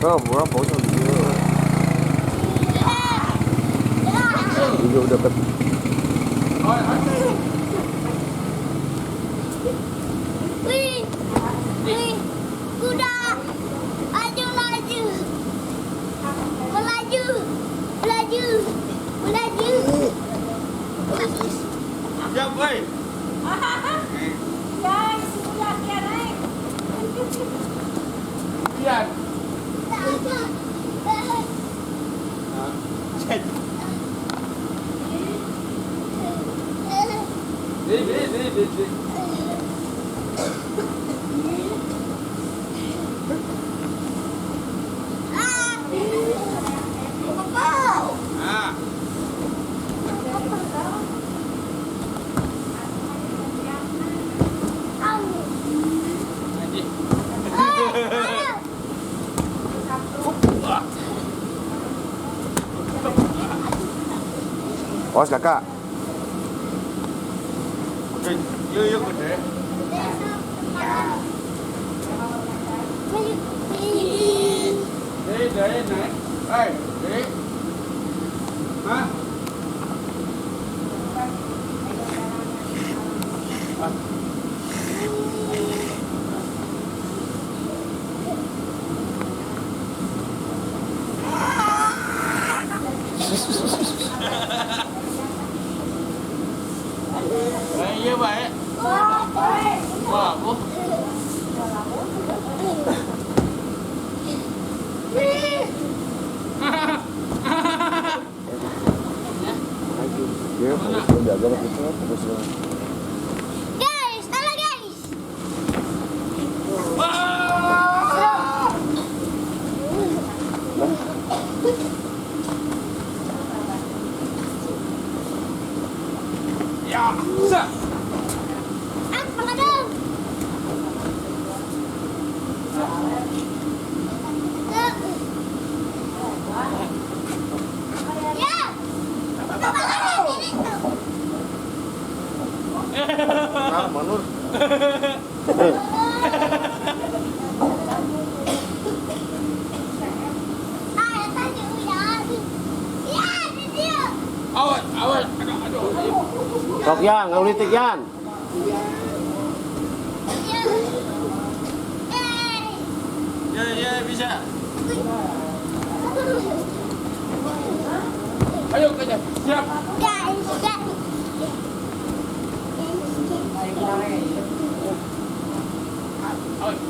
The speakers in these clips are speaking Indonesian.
Berapa jauh dia udah deket. Wih, kuda, laju, melaju. Siap, woi. Guys, sudah naik. Kian. Di. Awas kakak. Yuk gede. Đấy này. Ê, đấy. Hả? Đấy như vậy. Wow, bố. Guys, halo guys. Ya, sa. Apa kadang? Ya. Nah, Manur. Awas. Aduh. Sok Yan, nggak politik Yan. Ya, bisa. Ayo kerja. Siap. Ayo,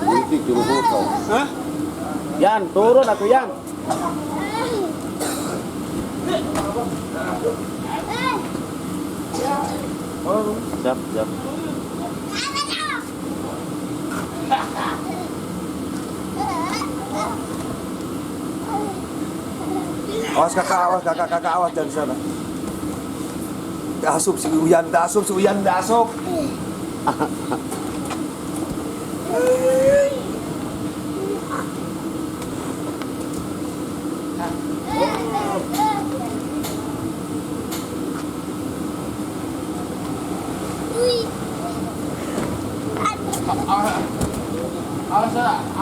Politik dulu kau. Hah? Yan, turun atuh Yan. Oh, siap. Awas kakak, awas dari sana. Asup si Uyan, asup.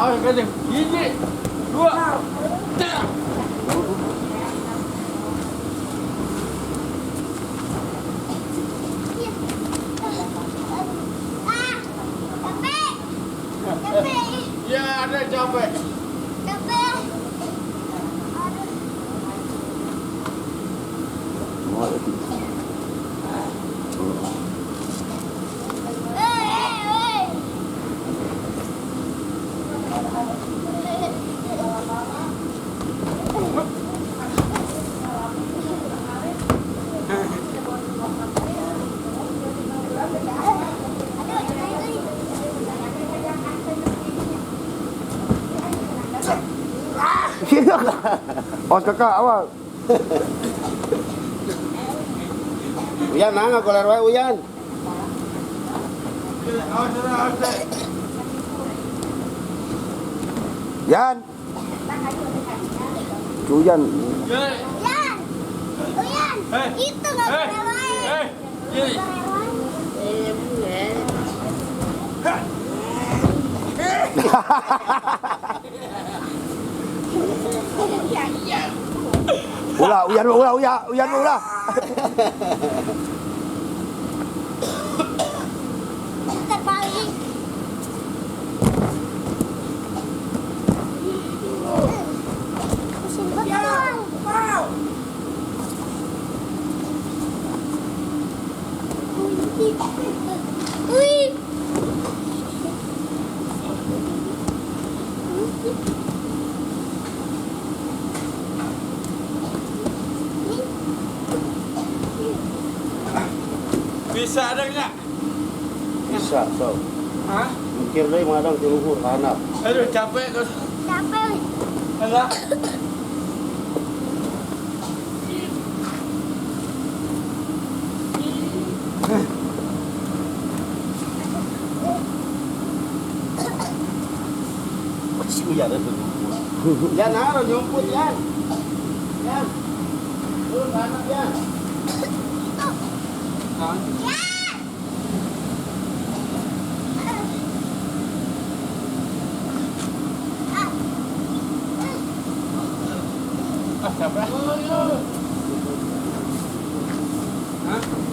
Awas kerja. Ini. 2. 3. Ya, ada capek. Capek. Hei. Awas kakak, awas. Uyan mana koler wae Uyan. Awas. Yan. Cuyan. Yan. Yan. Uyan. Hei. Itu nggak Hei. boleh main. Hei. Ini. Ulah, Uyan, ulah. Bentar paling. Pusing betul. Wih. Bisa ada enggak? Bisa, so. Hah? Mikir deui madang di luhur anak. Aduh, capek tuh. Capek. Alah. Si Uyan itu. Yan harus nyumput Yan. Yan. Turun anak Yan. Ah, capek. Hah?